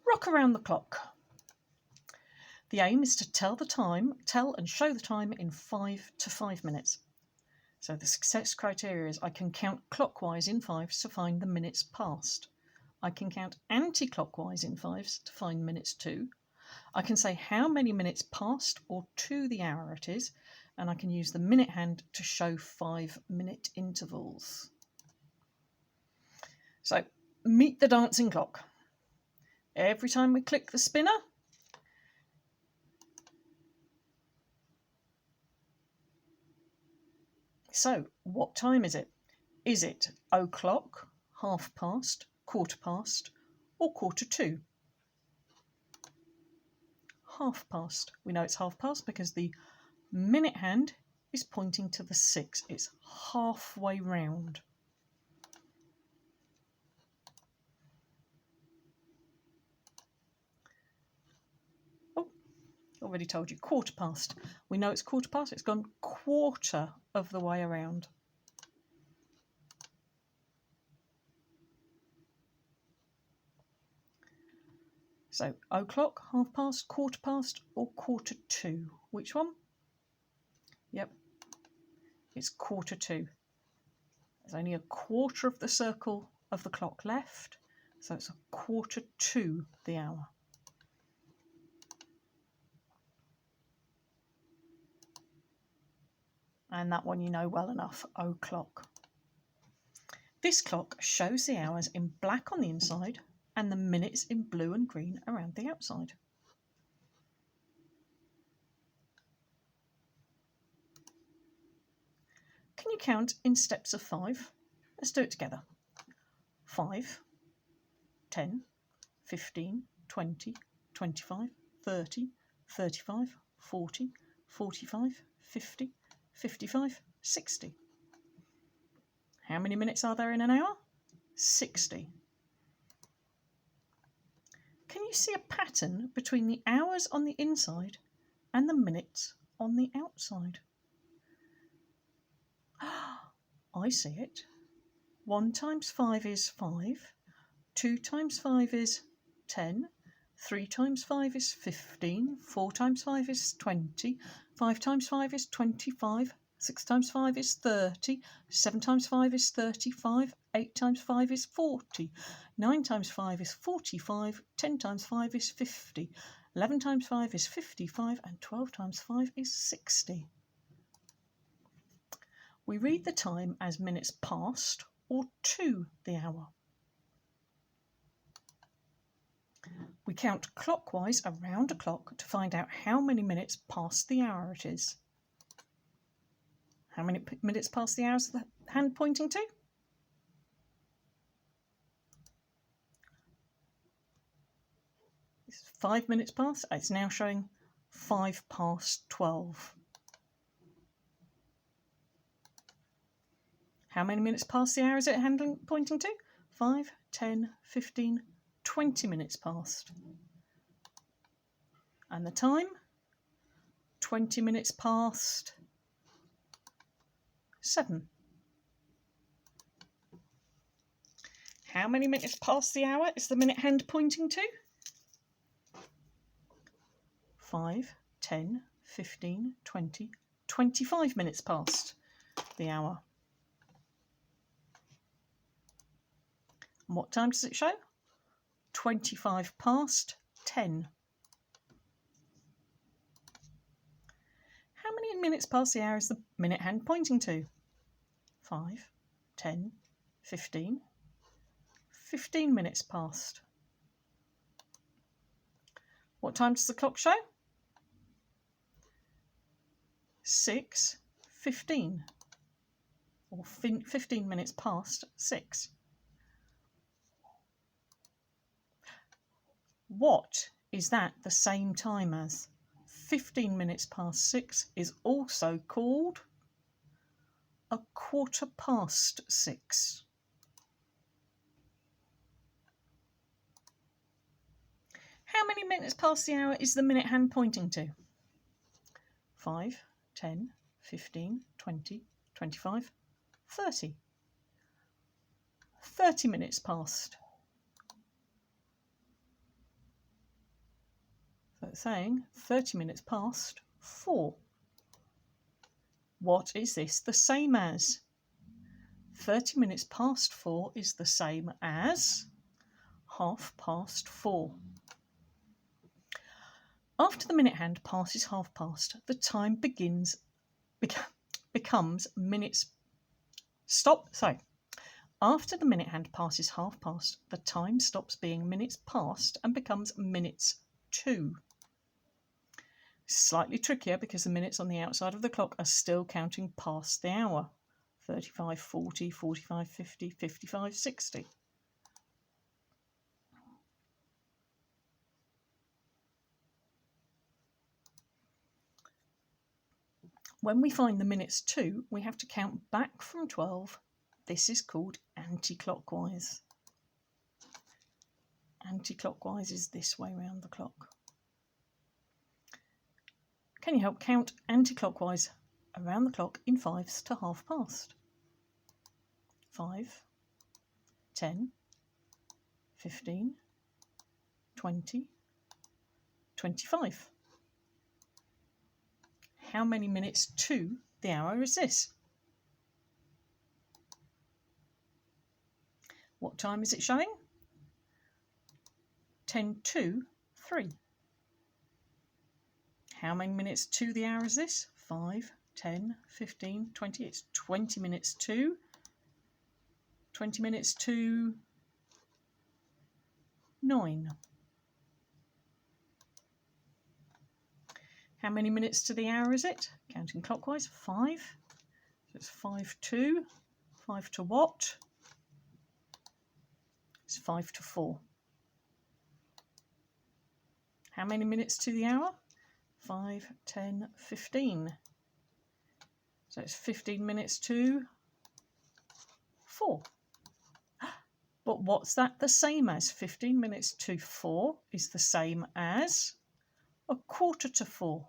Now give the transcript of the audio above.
Rock around the clock. The aim is to tell and show the time in 5 to 5 minutes. So the success criteria is I can count clockwise in 5s to find the minutes past. I can count anti-clockwise in 5s to find minutes to. I can say how many minutes past or to the hour it is, and I can use the minute hand to show 5-minute intervals. So meet the dancing clock. Every time we click the spinner, so what time is it? Is it o'clock, half past, quarter past, or quarter to? Half past. We know it's half past because the minute hand is pointing to the 6. It's halfway round. Oh, already told you, quarter past. We know it's quarter past. It's gone quarter of the way around. So o'clock, half past, quarter past, or quarter to? Which one? Yep, it's quarter to. There's only a quarter of the circle of the clock left, so it's a quarter to the hour. And that one you know well enough, o'clock. This clock shows the hours in black on the inside and the minutes in blue and green around the outside. Can you count in steps of 5? Let's do it together. 5, 10, 15, 20, 25, 30, 35, 40, 45, 50, 55, 60. How many minutes are there in an hour? 60. Can you see a pattern between the hours on the inside and the minutes on the outside? I see it. 1 times 5 is 5. 2 times 5 is 10. 3 times 5 is 15. 4 times 5 is 20. 5 times 5 is 25. 6 times 5 is 30. 7 times 5 is 35. 8 times 5 is 40. 9 times 5 is 45. 10 times 5 is 50. 11 times 5 is 55. And 12 times 5 is 60. We read the time as minutes past or to the hour. We count clockwise around a clock to find out how many minutes past the hour it is. How many minutes past the hour is the hand pointing to? It's 5 minutes past. It's now showing 5 past 12. How many minutes past the hour is it hand pointing to? 5, 10, 15, 20 minutes past. And the time? 20 minutes past 7. How many minutes past the hour is the minute hand pointing to? 5, 10, 15, 20, 25 minutes past the hour. And what time does it show? 25 past 10. How many minutes past the hour is the minute hand pointing to? 5, 10, 15, 15 minutes past. What time does the clock show? 6:15, or 15 minutes past 6. What is that the same time as? 15 minutes past 6 is also called a quarter past 6. How many minutes past the hour is the minute hand pointing to? 5, 10, 15, 20, 25, 30. 30 minutes past. it's saying 30 minutes past 4. What is this the same as? 30 minutes past 4 is the same as 4:30. After the minute hand passes 4:30, the time becomes minutes. After the minute hand passes 4:30, the time stops being minutes past and becomes minutes to. Slightly trickier because the minutes on the outside of the clock are still counting past the hour. 35, 40, 45, 50, 55, 60. When we find the minutes to, we have to count back from 12. This is called anti-clockwise. Anti-clockwise is this way round the clock. Can you help count anti-clockwise around the clock in 5s to 4:30? 5, 10, 15, 20, 25. How many minutes to the hour is this? What time is it showing? 10 to 3. How many minutes to the hour is this? 5, 10, 15, 20. It's 20 minutes to. 20 minutes to 9. How many minutes to the hour is it? Counting clockwise, 5. So it's 5 to. 5 to what? It's 5 to 4. How many minutes to the hour? 5, 10, 15. So it's 15 minutes to 4. But what's that the same as? 15 minutes to 4 is the same as 1/4 to 4.